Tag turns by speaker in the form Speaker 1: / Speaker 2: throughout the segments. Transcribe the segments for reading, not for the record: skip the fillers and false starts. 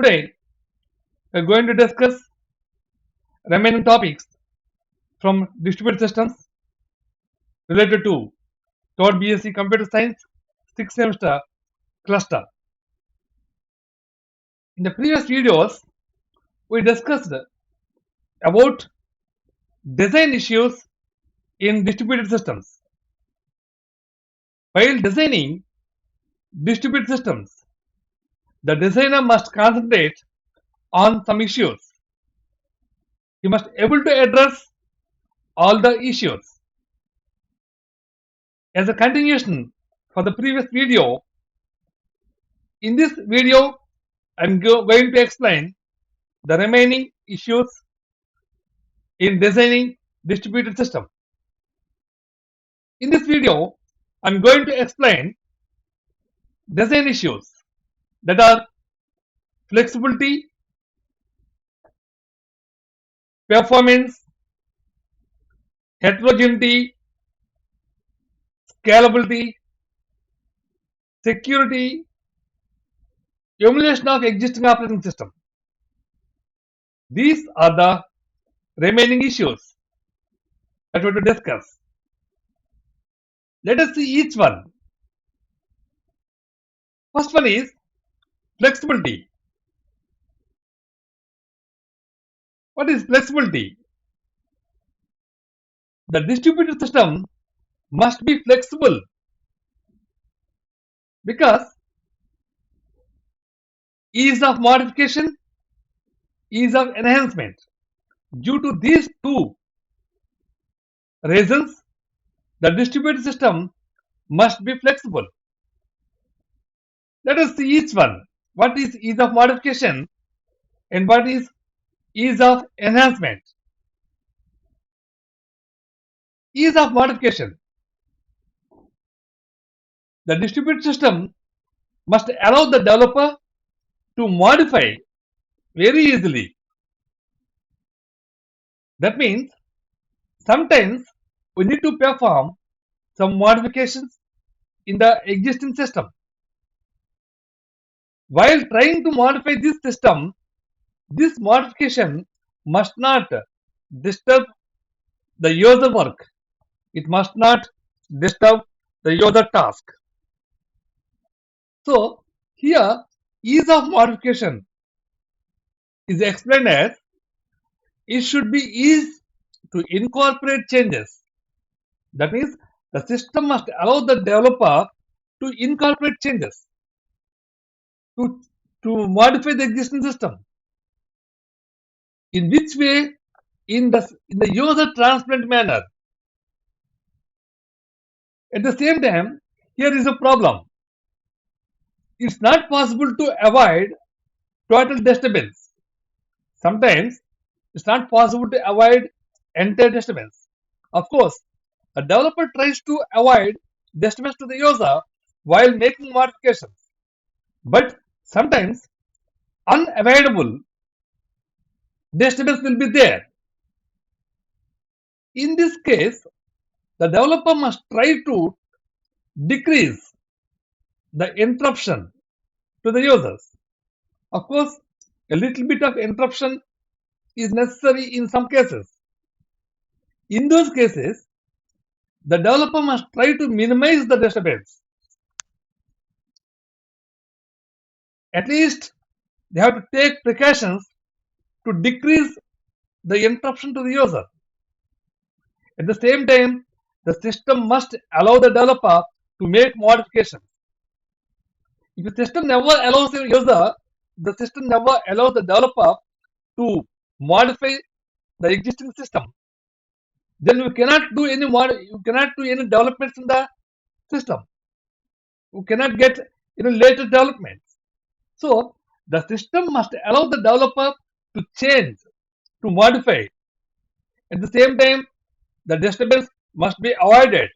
Speaker 1: Today, we are going to discuss remaining topics from distributed systems related to third BSc Computer Science 6th semester cluster. In the previous videos, we discussed about design issues in distributed systems. While designing distributed systems, the designer must concentrate on some issues. He must be able to address all the issues. As a continuation for the previous video, in this video I am going to explain the remaining issues in designing distributed system. In this video, I am going to explain design issues that are flexibility, performance, heterogeneity, scalability, security, emulation of existing operating system. These are the remaining issues that we are to discuss. Let us see each one. First one is flexibility. What is flexibility? The distributed system must be flexible because ease of modification, ease of enhancement. Due to these two reasons, the distributed system must be flexible. Let us see each one. What is ease of modification and what is ease of enhancement? Ease of modification. The distributed system must allow the developer to modify very easily. That means sometimes we need to perform some modifications in the existing system. While trying to modify this system, this modification must not disturb the user work. It must not disturb the user task. So here ease of modification is explained as it should be easy to incorporate changes. That means the system must allow the developer to incorporate changes, to modify the existing system. In which way? In the user transparent manner. At the same time, here is a problem. It's not possible to avoid total disturbance. Sometimes it's not possible to avoid entire disturbance. Of course, a developer tries to avoid disturbance to the user while making modifications. But sometimes unavoidable disturbance will be there. In this case, the developer must try to decrease the interruption to the users. Of course, a little bit of interruption is necessary in some cases. In those cases, the developer must try to minimize the disturbance. At least they have to take precautions to decrease the interruption to the user. At the same time, the system must allow the developer to make modifications. If the system never allows the user, the system never allows the developer to modify the existing system, then you cannot do any developments in the system. You cannot get later developments. So the system must allow the developer to change, to modify. At the same time, the disturbance must be avoided.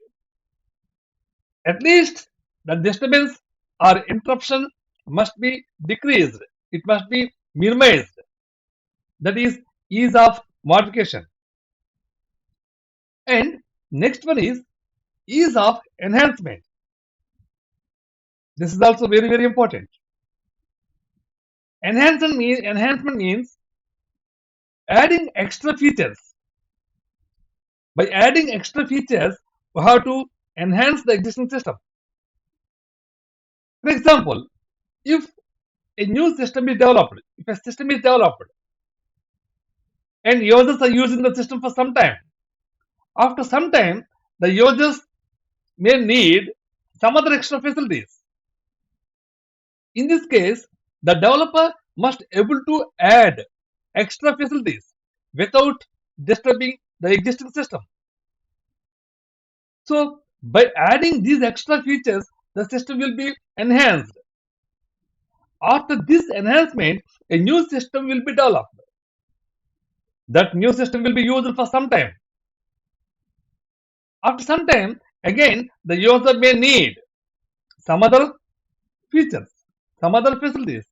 Speaker 1: At least the disturbance or interruption must be decreased. It must be minimized. That is ease of modification. And next one is ease of enhancement. This is also very, very important. Enhancement means adding extra features. By adding extra features, we have to enhance the existing system. For example, if a new system is developed, if a system is developed and users are using the system for some time, after some time, the users may need some other extra facilities. In this case, the developer must able to add extra facilities without disturbing the existing system. So, by adding these extra features, the system will be enhanced. After this enhancement, a new system will be developed. That new system will be used for some time. After some time, again, the user may need some other features, some other facilities.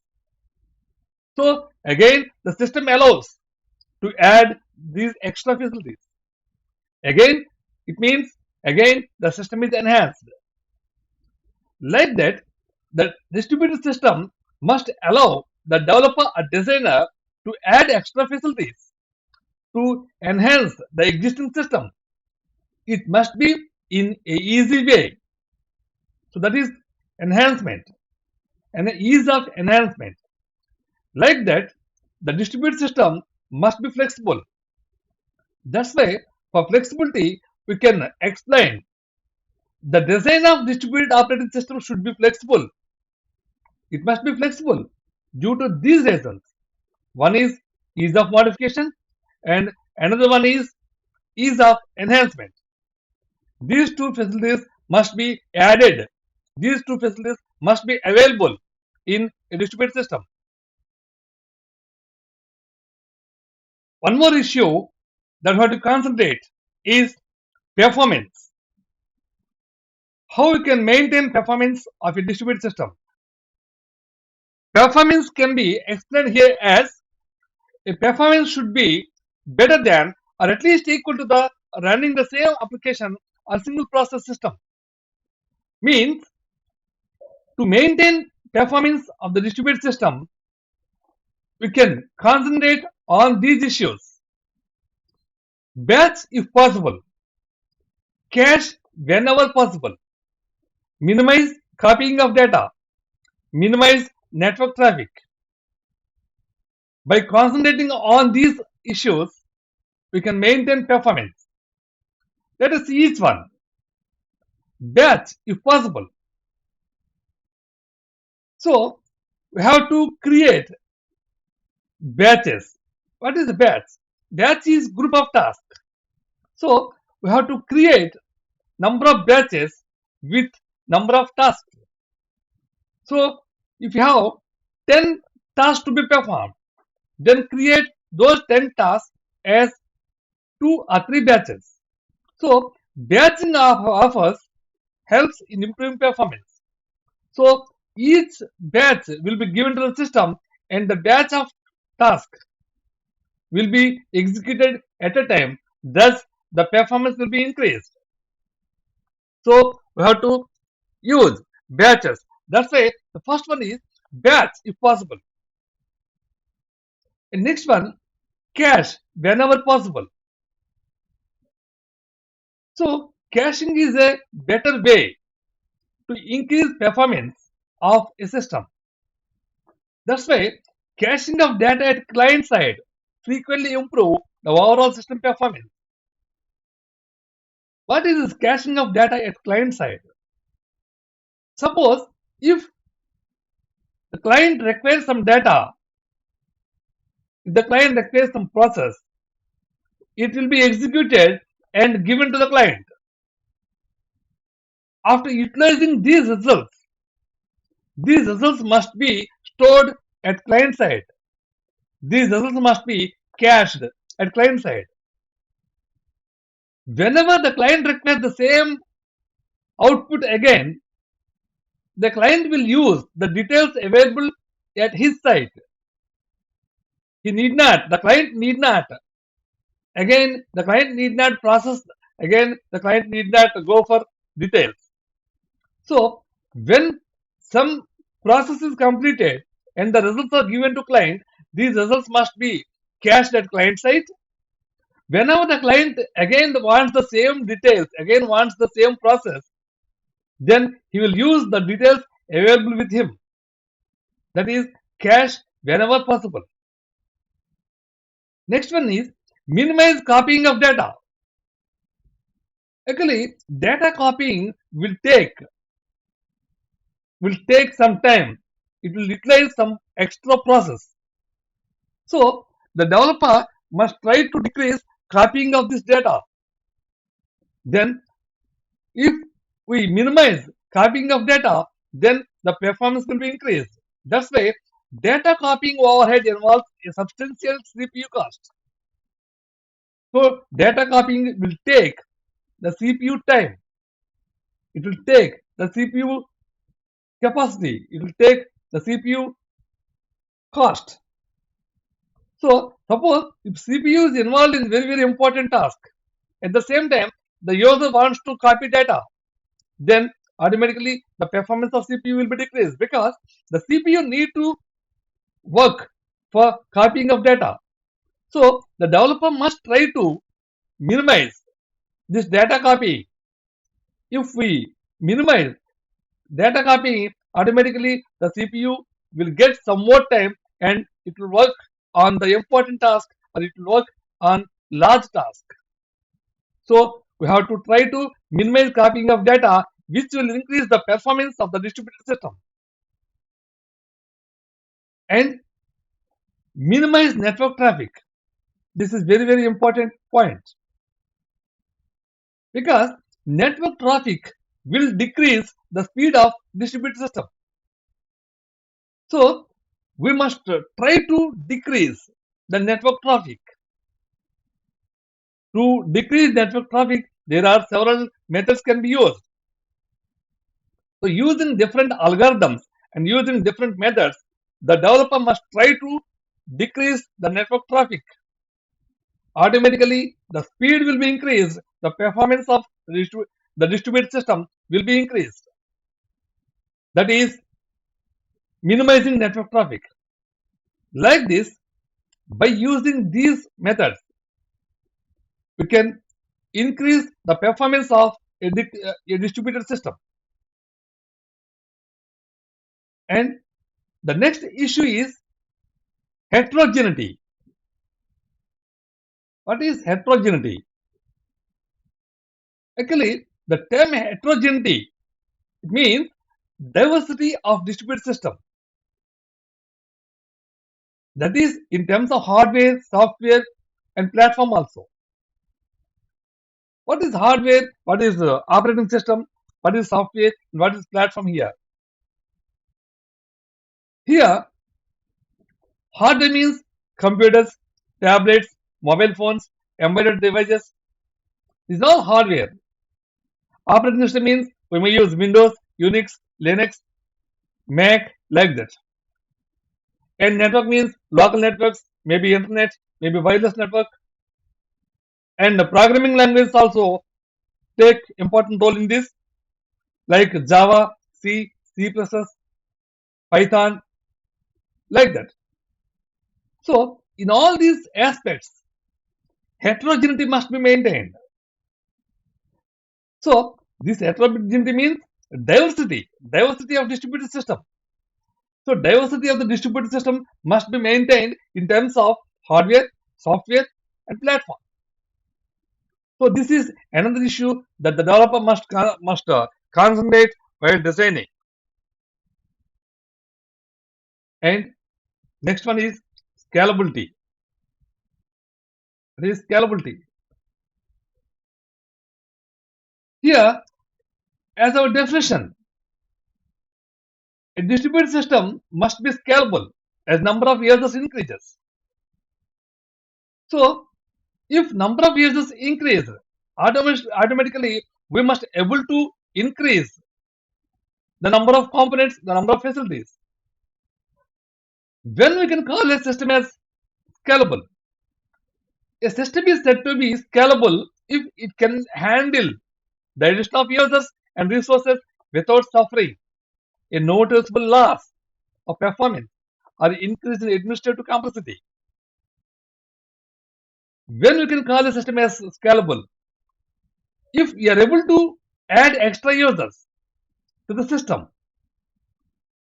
Speaker 1: So, again, the system allows to add these extra facilities. Again, it means again the system is enhanced. Like that, the distributed system must allow the developer or designer to add extra facilities to enhance the existing system. It must be in a easy way. So that is enhancement and the ease of enhancement. Like that, the distributed system must be flexible. That's why for flexibility, we can explain the design of distributed operating system should be flexible. It must be flexible due to these reasons. One is ease of modification and another one is ease of enhancement. These two facilities must be added. These two facilities must be available in a distributed system. One more issue that we have to concentrate is performance. How we can maintain performance of a distributed system? Performance can be explained here as a performance should be better than or at least equal to the running the same application or single process system. Means to maintain performance of the distributed system, we can concentrate on these issues. Batch if possible, cache whenever possible, minimize copying of data, minimize network traffic. By concentrating on these issues, we can maintain performance. Let us see each one. Batch if possible. So we have to create batches. What is a batch? Batch is group of tasks. So we have to create number of batches with number of tasks. So if you have 10 tasks to be performed, then create those 10 tasks as 2 or 3 batches. So batching of us helps in improving performance. So each batch will be given to the system and the batch of tasks will be executed at a time. Thus, the performance will be increased. So we have to use batches. That's why the first one is batch if possible. And next one, cache whenever possible. So caching is a better way to increase performance of a system. That's why caching of data at client side frequently improve the overall system performance. What is this caching of data at client side? Suppose if the client requires some data, if the client requires some process, it will be executed and given to the client. After utilizing these results must be stored at client side. These results must be cached at client side. Whenever the client requires the same output again, the client will use the details available at his site. The client need not process, again, the client need not go for details. So, when some process is completed, and the results are given to client, these results must be cached at client side. Whenever the client again wants the same details, again wants the same process, then he will use the details available with him. That is cache whenever possible. Next one is minimize copying of data. Actually, data copying will take some time. It will utilize some extra process. So the developer must try to decrease copying of this data. Then if we minimize copying of data, then the performance will be increased. That's why data copying overhead involves a substantial CPU cost. So data copying will take the CPU time. It will take the CPU capacity. It will take the CPU cost. So suppose if CPU is involved in very important task, at the same time the user wants to copy data, then automatically the performance of CPU will be decreased because the CPU need to work for copying of data. So the developer must try to minimize this data copying. If we minimize data copying, automatically the CPU will get some more time and it will work on the important task or it will work on large task. So we have to try to minimize copying of data, which will increase the performance of the distributed system. And minimize network traffic. This is very important point because network traffic will decrease the speed of distributed system. So we must try to decrease the network traffic. To decrease network traffic, there are several methods can be used. So using different algorithms and using different methods, the developer must try to decrease the network traffic. Automatically, the speed will be increased, the performance of the distributed system will be increased. That is minimizing network traffic. Like this, by using these methods, we can increase the performance of a distributed system. And the next issue is heterogeneity. What is heterogeneity? Actually, the term heterogeneity means diversity of distributed system. That is in terms of hardware, software, and platform also. What is hardware? What is operating system? What is software? And what is platform here? Here, hardware means computers, tablets, mobile phones, embedded devices. These are all hardware. Operating system means we may use Windows, Unix, Linux, Mac, like that. And network means local networks, maybe internet, maybe wireless network. And the programming languages also take important role in this, like Java, C, C++, Python, like that. So in all these aspects, heterogeneity must be maintained. So this heterogeneity means diversity of distributed system. So diversity of the distributed system must be maintained in terms of hardware, software, and platform. So this is another issue that the developer must concentrate while designing. And next one is scalability. What is scalability? Here, as our definition, a distributed system must be scalable as number of users increases. So if number of users increase, automatically we must able to increase the number of components, the number of facilities. When we can call a system as scalable? A system is said to be scalable if it can handle the addition of users and resources without suffering a noticeable loss of performance or increase in administrative complexity. When we can call a system as scalable? If we are able to add extra users to the system,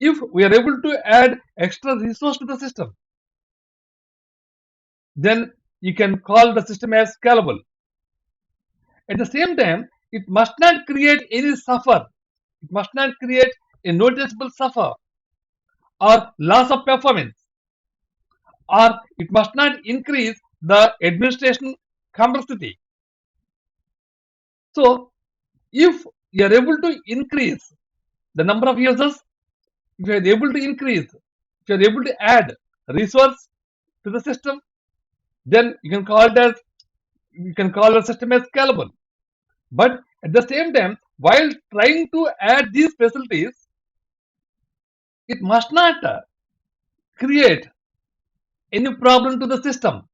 Speaker 1: if we are able to add extra resource to the system, then you can call the system as scalable. At the same time, it must not create any suffer. It must not create a noticeable suffer or loss of performance, or it must not increase the administration complexity. So, if you are able to increase the number of users, if you are able to increase, if you are able to add resource to the system, then you can call the system as scalable. But at the same time, while trying to add these facilities, it must not create any problem to the system.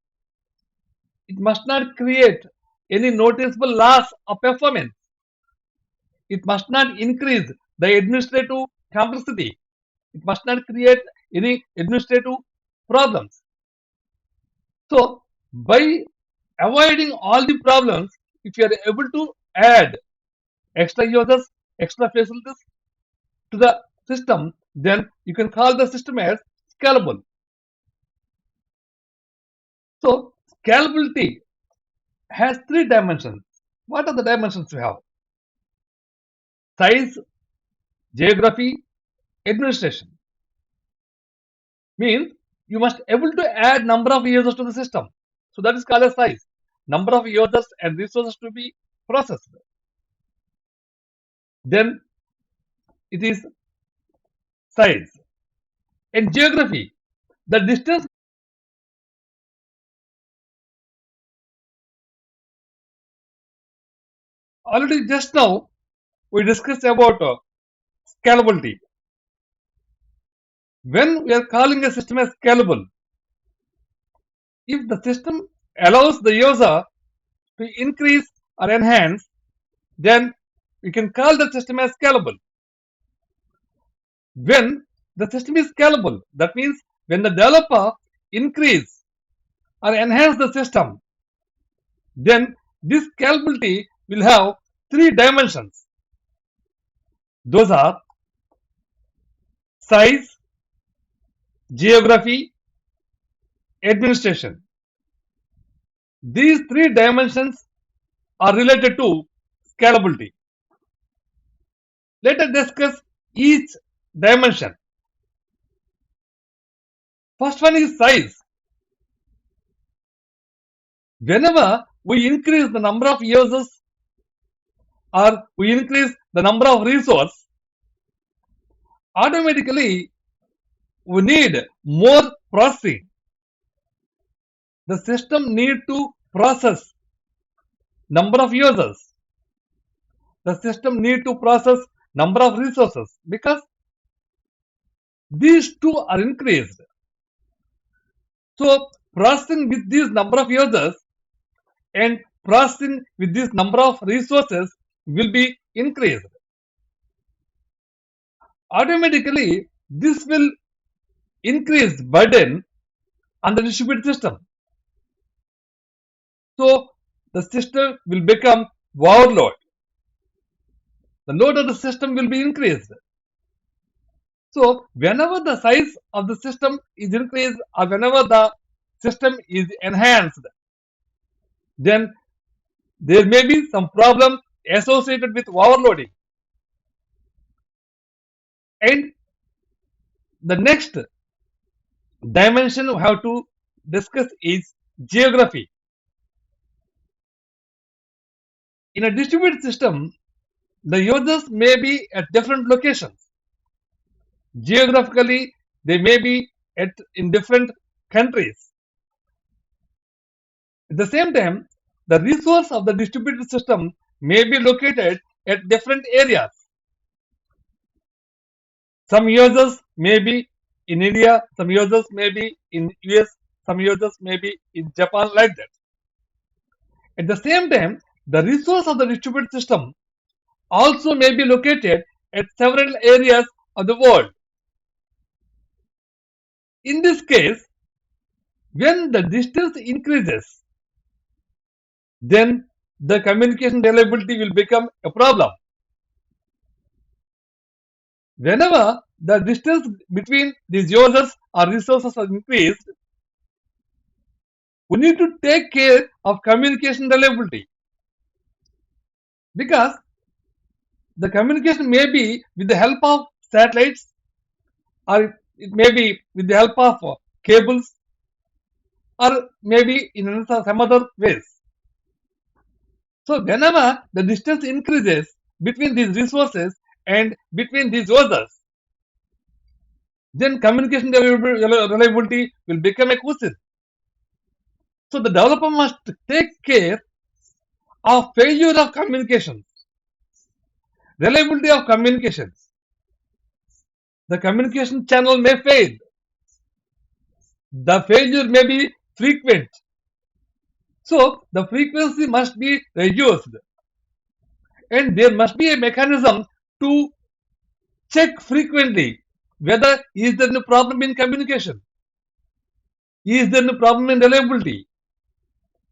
Speaker 1: It must not create any noticeable loss of performance. It must not increase the administrative complexity. It must not create any administrative problems. So, by avoiding all the problems, if you are able to add extra users, extra facilities to the system, then you can call the system as scalable. So, scalability has three dimensions. What are the dimensions we have? Size, geography, administration. Means you must able to add number of users to the system. So that is called as size. Number of users and resources to be processed. Then it is size. And geography, the distance. Already just now we discussed about scalability. When we are calling a system as scalable, if the system allows the user to increase or enhance, then we can call the system as scalable. When the system is scalable, that means when the developer increase or enhance the system, then this scalability will have three dimensions. Those are size, geography, administration. These three dimensions are related to scalability. Let us discuss each dimension. First one is size. Whenever we increase the number of users or we increase the number of resources, automatically we need more processing. The system need to process number of users. The system need to process number of resources because these two are increased. So processing with this number of users and processing with this number of resources will be increased. Automatically, this will increase burden on the distributed system. So the system will become overload. The load of the system will be increased. So whenever the size of the system is increased or whenever the system is enhanced, then there may be some problem associated with overloading. And the next dimension we have to discuss is geography. In a distributed system, the users may be at different locations. Geographically, they may be in different countries. At the same time, the resource of the distributed system may be located at different areas. Some users may be in India, some users may be in US, some users may be in Japan, like that. At the same time, the resource of the distributed system also may be located at several areas of the world. In this case, when the distance increases, then the communication reliability will become a problem. Whenever the distance between these users or resources are increased, we need to take care of communication reliability, because the communication may be with the help of satellites, or it may be with the help of cables, or maybe in some other ways. So whenever the distance increases between these resources and between these users, then communication reliability will become a question. So the developer must take care of failure of communication, reliability of communications. The communication channel may fail. The failure may be frequent. So the frequency must be reduced. And there must be a mechanism to check frequently whether is there a problem in communication, is there a problem in reliability.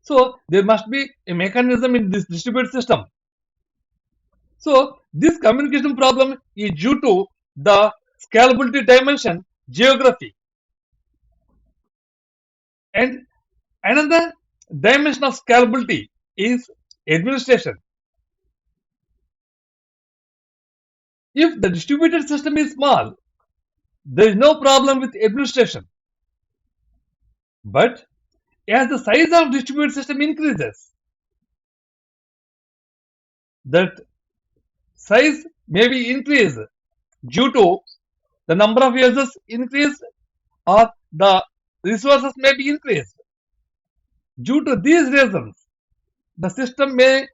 Speaker 1: So there must be a mechanism in this distributed system. So this communication problem is due to the scalability dimension geography. And another dimension of scalability is administration. If the distributed system is small, there is no problem with administration. But as the size of distributed system increases, that size may be increased due to the number of users increase, or the resources may be increased. Due to these reasons, the system may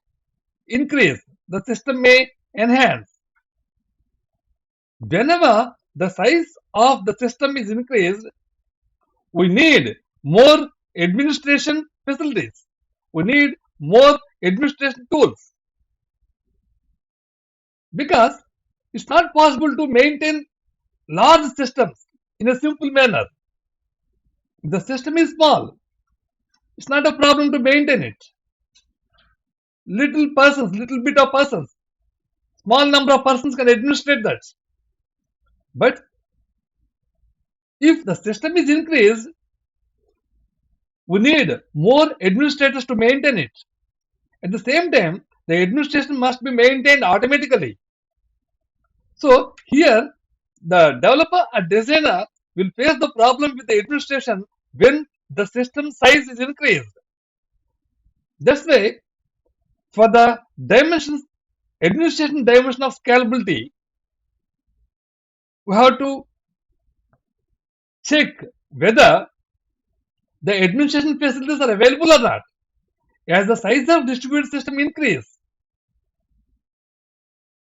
Speaker 1: increase, the system may enhance. Whenever the size of the system is increased, we need more administration facilities. We need more administration tools, because it's not possible to maintain large systems in a simple manner. If the system is small, it's not a problem to maintain it. Little bit of persons, small number of persons can administrate that. But if the system is increased, we need more administrators to maintain it. At the same time, the administration must be maintained automatically. So here, the developer or designer will face the problem with the administration when the system size is increased. That's why, for the administration dimension of scalability, we have to check whether the administration facilities are available or not. As the size of distributed system increase,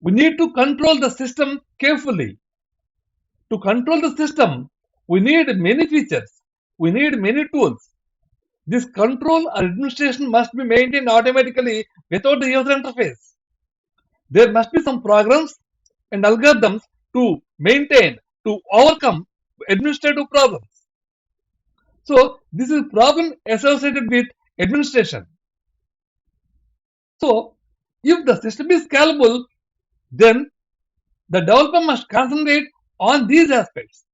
Speaker 1: we need to control the system carefully. To control the system, we need many features, we need many tools. This control or administration must be maintained automatically without the user interface. There must be some programs and algorithms to maintain, to overcome administrative problems. So this is a problem associated with administration. So if the system is scalable, then the developer must concentrate on these aspects.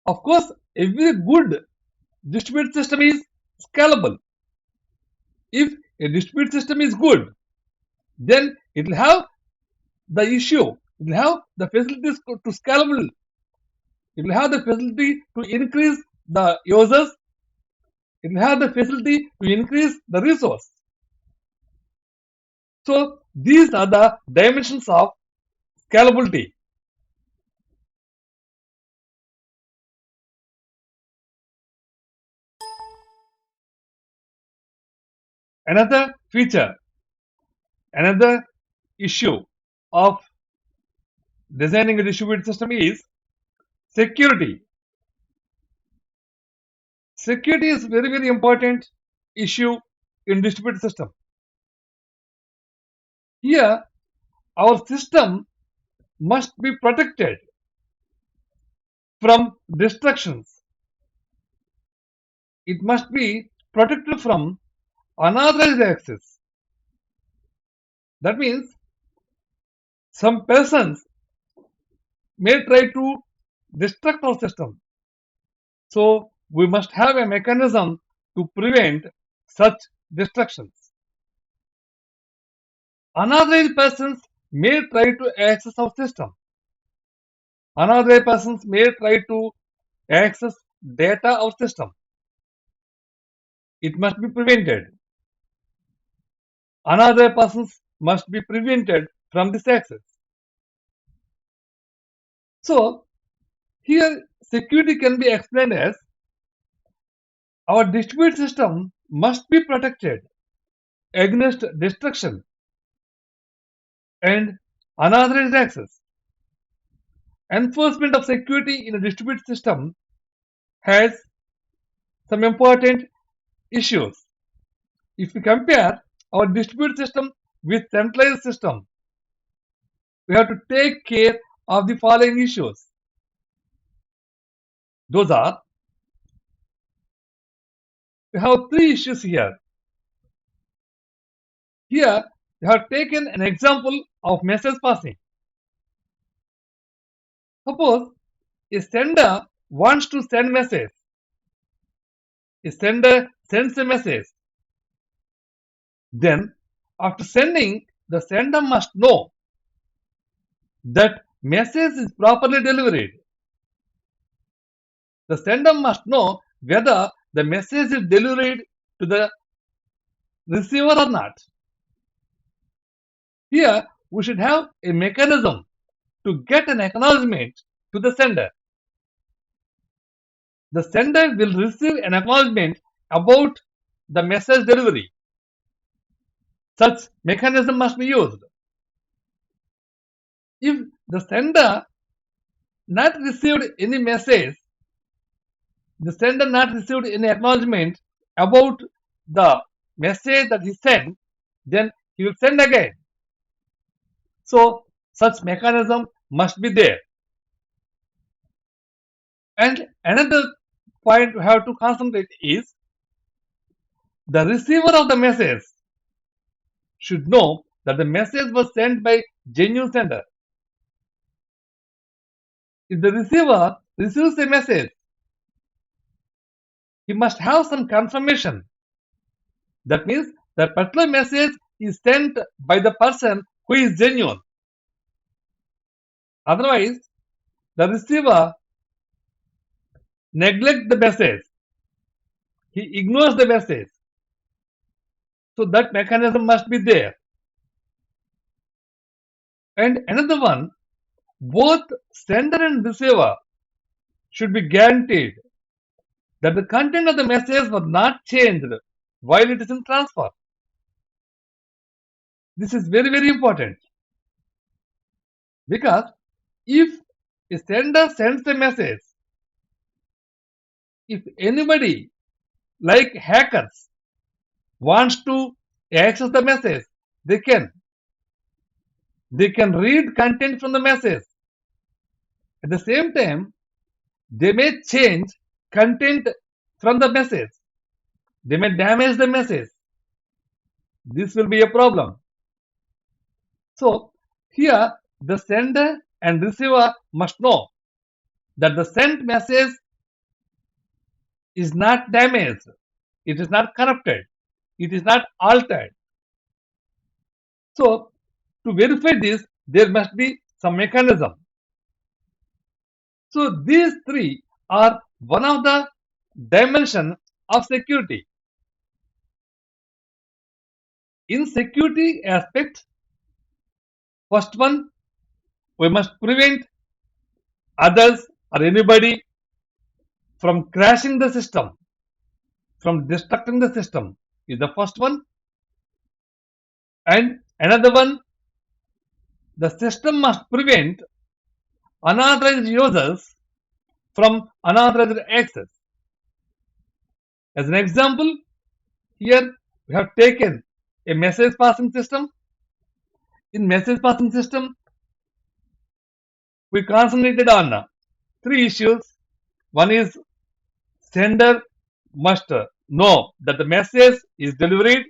Speaker 1: Of course, every good distributed system is scalable. If a distributed system is good, then it will have the issue, it will have the facilities to scalable, it will have the facility to increase the users, it will have the facility to increase the resource. So these are the dimensions of scalability. Another feature, another issue of designing a distributed system is security. Security is very important issue in distributed system. Here, our system must be protected. from distractions. It must be protected from unauthorized access. That means some persons may try to distract our system. So we must have a mechanism to prevent such distractions. Unauthorized persons may try to access our system. Unauthorized persons may try to access data of system. It must be prevented. Unauthorized persons must be prevented from this access. So here security can be explained as our distributed system must be protected against destruction and unauthorized access. Enforcement of security in a distributed system has some important issues. If we compare our distributed system with centralized system, we have to take care of the following issues. Those are, we have three issues here. Here, we have taken an example of message passing. Suppose a sender wants to send message. A sender sends a message. Then, after sending, the sender must know that message is properly delivered. The sender must know whether the message is delivered to the receiver or not. Here, we should have a mechanism to get an acknowledgement to the sender. The sender will receive an acknowledgement about the message delivery. Such mechanism must be used. If the sender not received any message, the sender not received any acknowledgement about the message that he sent, then he will send again. So such mechanism must be there. And another point we have to concentrate is the receiver of the message should know that the message was sent by genuine sender. If the receiver receives a message, he must have some confirmation. That means that particular message is sent by the person who is genuine. Otherwise, the receiver neglects the message. He ignores the message. So that mechanism must be there. And another one, both sender and receiver should be guaranteed that the content of the message was not changed while it is in transfer. This is very, very important, because if a sender sends a message, if anybody like hackers wants to access the message, they can read content from the message. At the same time, they may change content from the message. They may damage the message. This will be a problem. So here the sender and receiver must know that the sent message is not damaged, it is not corrupted, it is not altered. So to verify this, there must be some mechanism. So these three are one of the dimensions of security. In security aspect, first one, we must prevent others or anybody from crashing the system, from destructing the system is the first one. And another one, the system must prevent unauthorized users from unauthorized access. As an example, here we have taken a message passing system. In message passing system, we concentrated on three issues. One is sender must know that the message is delivered,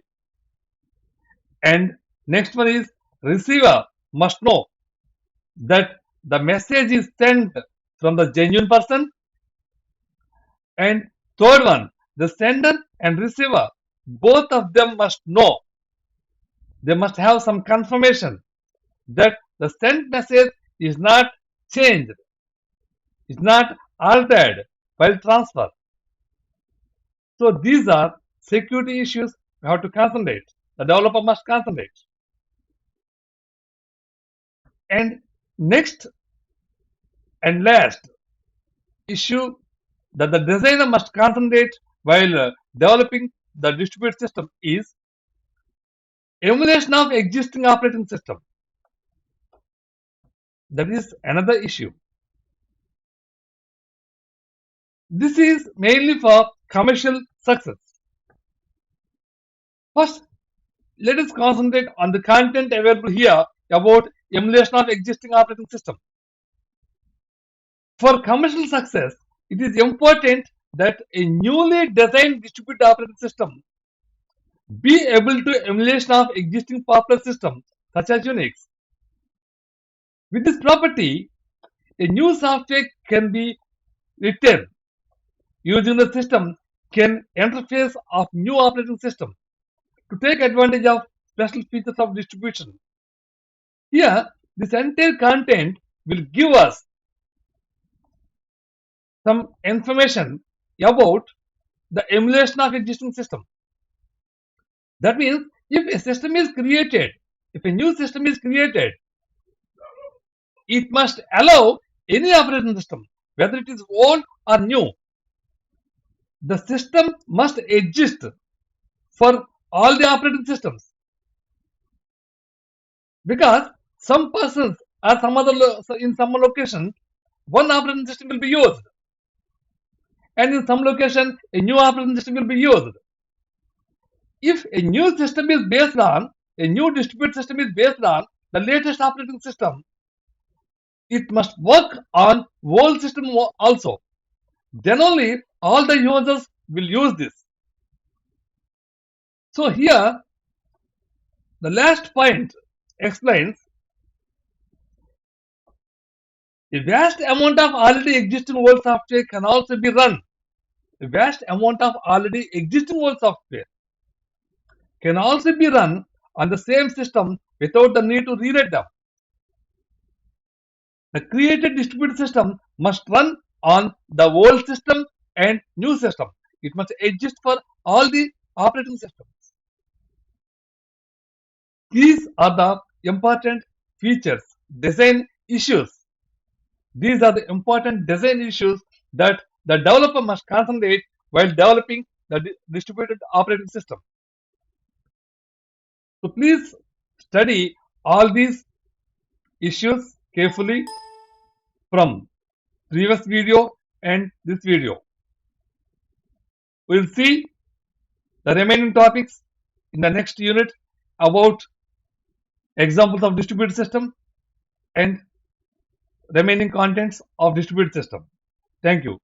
Speaker 1: and next one is receiver must know that the message is sent from the genuine person, and third one, the sender and receiver, both of them must know, they must have some confirmation that the sent message is not changed, is not altered while transfer. So these are security issues we have to concentrate. The developer must concentrate. And next and last issue that the designer must concentrate while developing the distributed system is emulation of existing operating system. That is another issue. This is mainly for commercial success. First, let us concentrate on the content available here about emulation of existing operating system. For commercial success, it is important that a newly designed distributed operating system be able to emulation of existing popular systems such as Unix. With this property, a new software can be written using the system can interface of new operating system to take advantage of special features of distribution. Here, this entire content will give us some information about the emulation of existing system. That means if a system is created, if a new system is created, it must allow any operating system, whether it is old or new. The system must exist for all the operating systems, because some persons or some other in some location one operating system will be used, and in some location a new operating system will be used. If a new system is based on, a new distributed system is based on the latest operating system, it must work on old system also. Then only all the users will use this. So here the last point explains a vast amount of already existing old software can also be run. A vast amount of already existing old software can also be run on the same system without the need to rewrite them. The created distributed system must run on the old system and new system. It must exist for all the operating systems. These are the important features, design issues. These are the important design issues that the developer must concentrate while developing the distributed operating system. So please study all these issues carefully from previous video and this video. We will see the remaining topics in the next unit about examples of distributed system and remaining contents of distributed system. Thank you.